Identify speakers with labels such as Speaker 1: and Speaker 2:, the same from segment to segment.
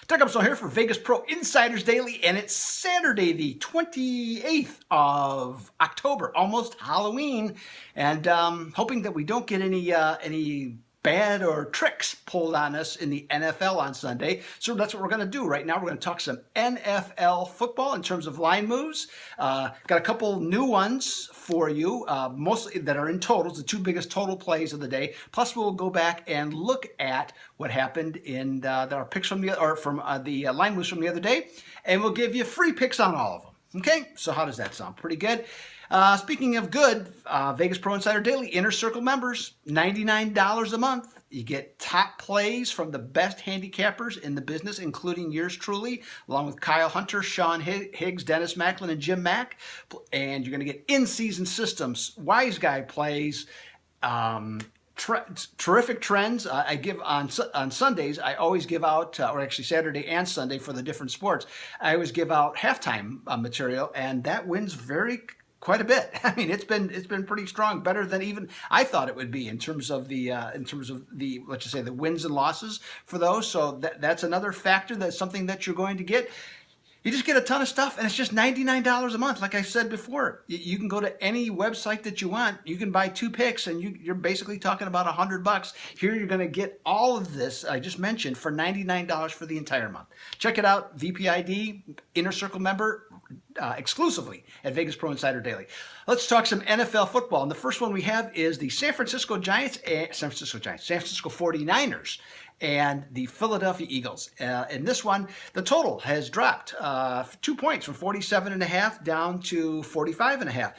Speaker 1: Doug Upsall here for Vegas Pro Insiders Daily, and it's Saturday, the 28th of October, almost Halloween, and hoping that we don't get any bad or tricks pulled on us in the NFL on Sunday. So that's what we're going to do right now. We're going to talk some NFL football in terms of line moves. Got a couple new ones for you, mostly that are in totals, the two biggest total plays of the day. Plus, we'll go back and look at what happened in our picks from the line moves from the other day, and we'll give you free picks on all of them. Okay, so how does that sound? Pretty good. Speaking of good, Vegas Pro Insider Daily Inner Circle members, $99 a month. You get top plays from the best handicappers in the business, including yours truly, along with Kyle Hunter, Sean Higgs, Dennis Macklin, and Jim Mack. And you're going to get in-season systems, wise guy plays, terrific trends. I give on Sundays. I always give out, or actually Saturday and Sunday for the different sports. I always give out halftime material, and that wins quite a bit. I mean, it's been pretty strong, better than even I thought it would be in terms of the let's just say the wins and losses for those. So that's another factor. That's something that you're going to get. You just get a ton of stuff, and it's just $99 a month. Like I said before, you can go to any website that you want. You can buy two picks, and you're basically talking about $100. Here you're going to get all of this I just mentioned for $99 for the entire month. Check it out, VPID, Inner Circle member, exclusively at Vegas Pro Insider Daily. Let's talk some NFL football. And the first one we have is the San Francisco 49ers. And the Philadelphia Eagles. In this one, the total has dropped 2 points from 47.5 down to 45.5.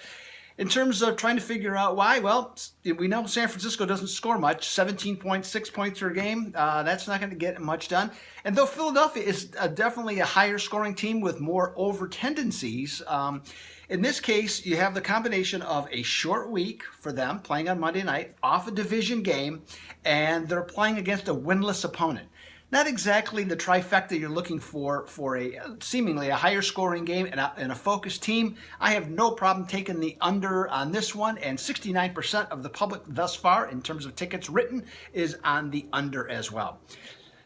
Speaker 1: In terms of trying to figure out why, well, we know San Francisco doesn't score much, 17.6 points per game. That's not going to get much done. And though Philadelphia is definitely a higher scoring team with more over tendencies, in this case, you have the combination of a short week for them, playing on Monday night, off a division game, and they're playing against a winless opponent. Not exactly the trifecta you're looking for a seemingly a higher scoring game and a focused team. I have no problem taking the under on this one, and 69% of the public thus far, in terms of tickets written, is on the under as well.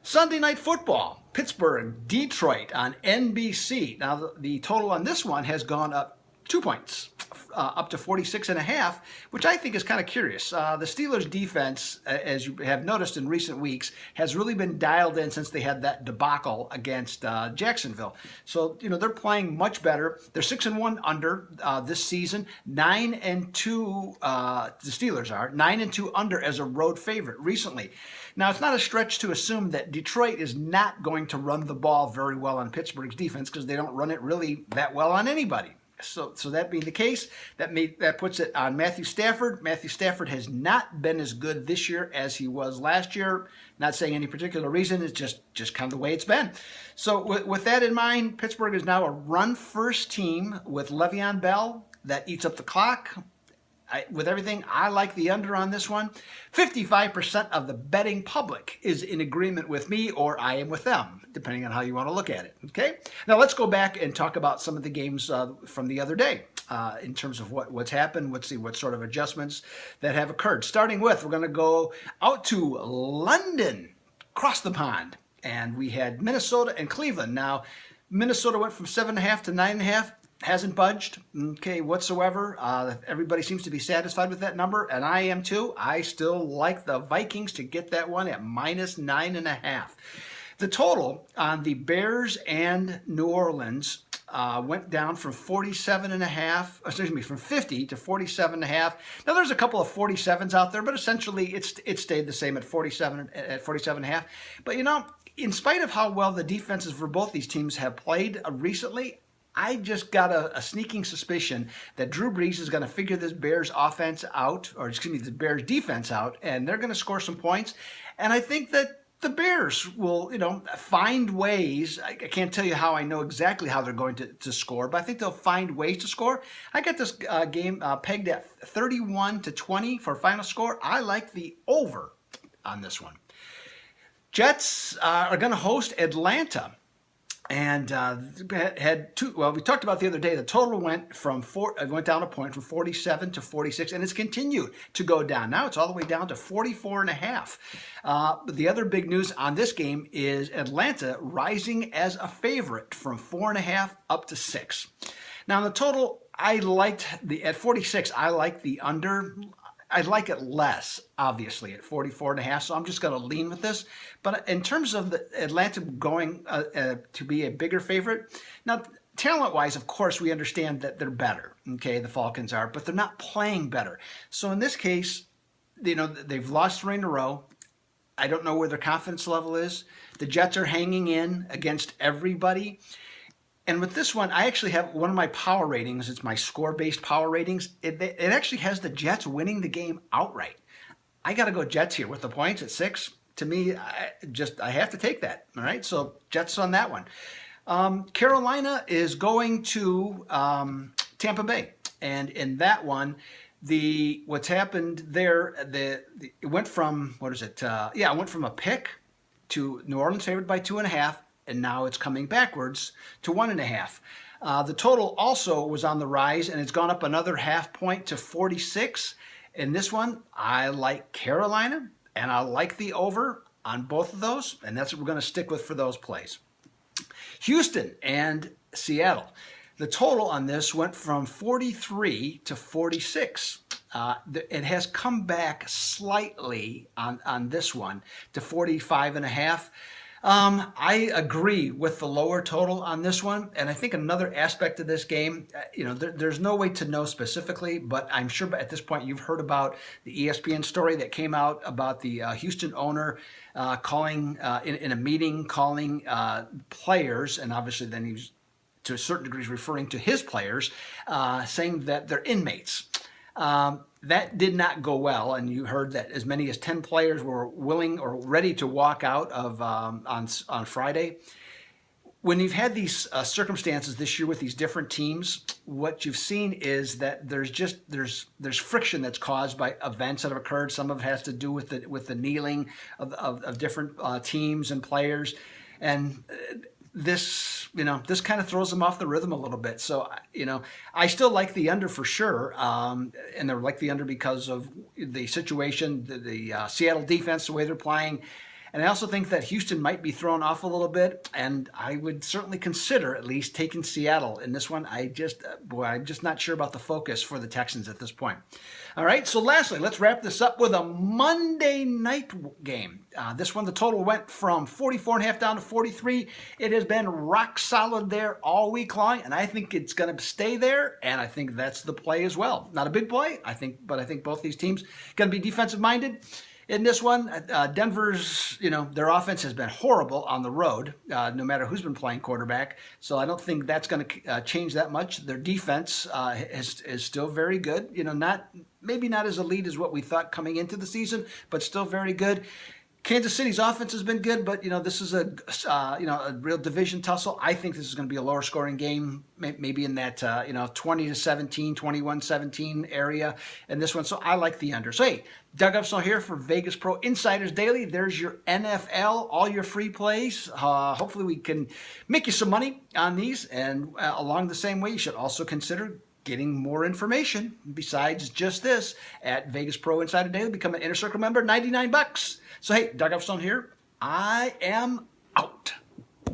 Speaker 1: Sunday Night Football, Pittsburgh, Detroit on NBC. Now, the total on this one has gone up 2 points, up to 46.5, which I think is kind of curious. The Steelers' defense, as you have noticed in recent weeks, has really been dialed in since they had that debacle against Jacksonville. So, they're playing much better. They're 6-1 under this season, 9-2. The Steelers are 9-2 under as a road favorite recently. Now, it's not a stretch to assume that Detroit is not going to run the ball very well on Pittsburgh's defense, because they don't run it really that well on anybody. So that being the case, that puts it on Matthew Stafford. Matthew Stafford has not been as good this year as he was last year. Not saying any particular reason. It's just kind of the way it's been. So with that in mind, Pittsburgh is now a run-first team with Le'Veon Bell that eats up the clock. With everything, I like the under on this one. 55% of the betting public is in agreement with me, or I am with them, depending on how you want to look at it. Okay? Now let's go back and talk about some of the games from the other day in terms of what's happened. Let's see what sort of adjustments that have occurred. Starting with, we're going to go out to London, across the pond, and we had Minnesota and Cleveland. Now, Minnesota went from 7.5 to 9.5. Hasn't budged, okay, whatsoever. Everybody seems to be satisfied with that number, and I am too. I still like the Vikings to get that one at -9.5. The total on the Bears and New Orleans went down from 47.5, from 50 to 47.5. Now there's a couple of 47s out there, but essentially it stayed the same at 47.5. But in spite of how well the defenses for both these teams have played recently, I just got a sneaking suspicion that Drew Brees is going to figure this Bears offense out, or the Bears defense out, and they're going to score some points. And I think that the Bears will, find ways. I can't tell you how I know exactly how they're going to score, but I think they'll find ways to score. I got this game pegged at 31-20 for final score. I like the over on this one. Jets are going to host Atlanta. and had two. Well, we talked about the other day. The total went went down a point from 47 to 46, and it's continued to go down. Now it's all the way down to 44.5. But the other big news on this game is Atlanta rising as a favorite from 4.5 up to 6. Now the total, I liked at 46. I like the under. I like it less, obviously, at 44.5, so I'm just going to lean with this. But in terms of the Atlanta going to be a bigger favorite, now, talent-wise, of course, we understand that they're better, okay, the Falcons are, but they're not playing better. So in this case, they've lost 3 in a row. I don't know where their confidence level is. The Jets are hanging in against everybody. And with this one, I actually have one of my power ratings. It's my score-based power ratings. It actually has the Jets winning the game outright. I got to go Jets here with the points at 6. To me, I have to take that. All right, so Jets on that one. Carolina is going to Tampa Bay, and in that one, what's happened there? It went from it went from a pick to New Orleans favored by 2.5. And now it's coming backwards to 1.5. The total also was on the rise, and it's gone up another half point to 46. In this one, I like Carolina, and I like the over on both of those, and that's what we're going to stick with for those plays. Houston and Seattle. The total on this went from 43 to 46. It has come back slightly on this one to 45.5. I agree with the lower total on this one, and I think another aspect of this game, there's no way to know specifically, but I'm sure at this point you've heard about the ESPN story that came out about the Houston owner calling in a meeting, calling players, and obviously then he was to a certain degree referring to his players, saying that they're inmates. That did not go well, and you heard that as many as 10 players were willing or ready to walk out of on Friday. When you've had these circumstances this year with these different teams, what you've seen is that there's friction that's caused by events that have occurred. Some of it has to do with the kneeling of different teams and players, and this kind of throws them off the rhythm a little bit. So, I still like the under for sure. And I like the under because of the situation, the Seattle defense, the way they're playing. And I also think that Houston might be thrown off a little bit. And I would certainly consider at least taking Seattle in this one. I'm just not sure about the focus for the Texans at this point. All right, so lastly, let's wrap this up with a Monday night game. This one, the total went from 44.5 down to 43. It has been rock solid there all week long, and I think it's going to stay there, and I think that's the play as well. Not a big play, but I think both these teams going to be defensive-minded. In this one, Denver's, their offense has been horrible on the road, no matter who's been playing quarterback. So I don't think that's going to change that much. Their defense is still very good. Maybe not as elite as what we thought coming into the season, but still very good. Kansas City's offense has been good, but this is a real division tussle. I think this is going to be a lower scoring game, maybe in that 20-17, 21-17 area in this one. So I like the under. So hey, Doug Upsall here for Vegas Pro Insiders Daily. There's your NFL, all your free plays. Hopefully we can make you some money on these, and along the same way, you should also consider getting more information besides just this at Vegas Pro Insider Daily. Become an Inner Circle member, $99. So hey, Doug Upstone here. I am out.